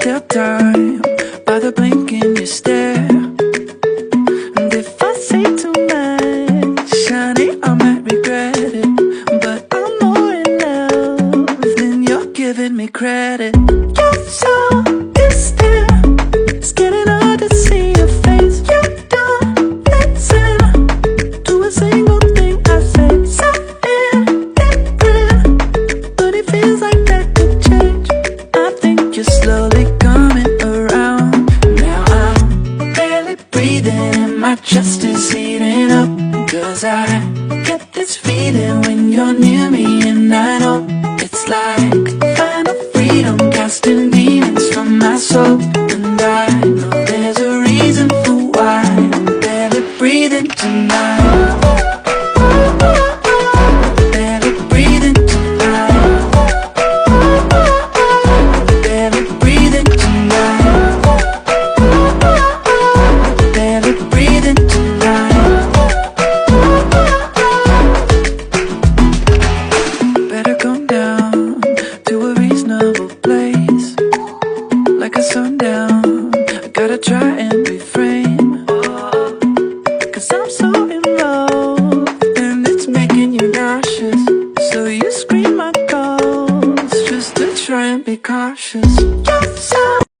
tell time by the blink in your stare. And if I say too much, honey, I might regret it. But I'm more in love than you're giving me credit. You're so distant, it's getting hard to see your face. You don't listen to a single thing I say. Something different, but it feels like that could change. I think you're slowly coming around. Now I'm barely breathing and my chest is heating up. Cause I get this feeling when you're near me, and I know it's like final freedom, casting demons from my soul. And I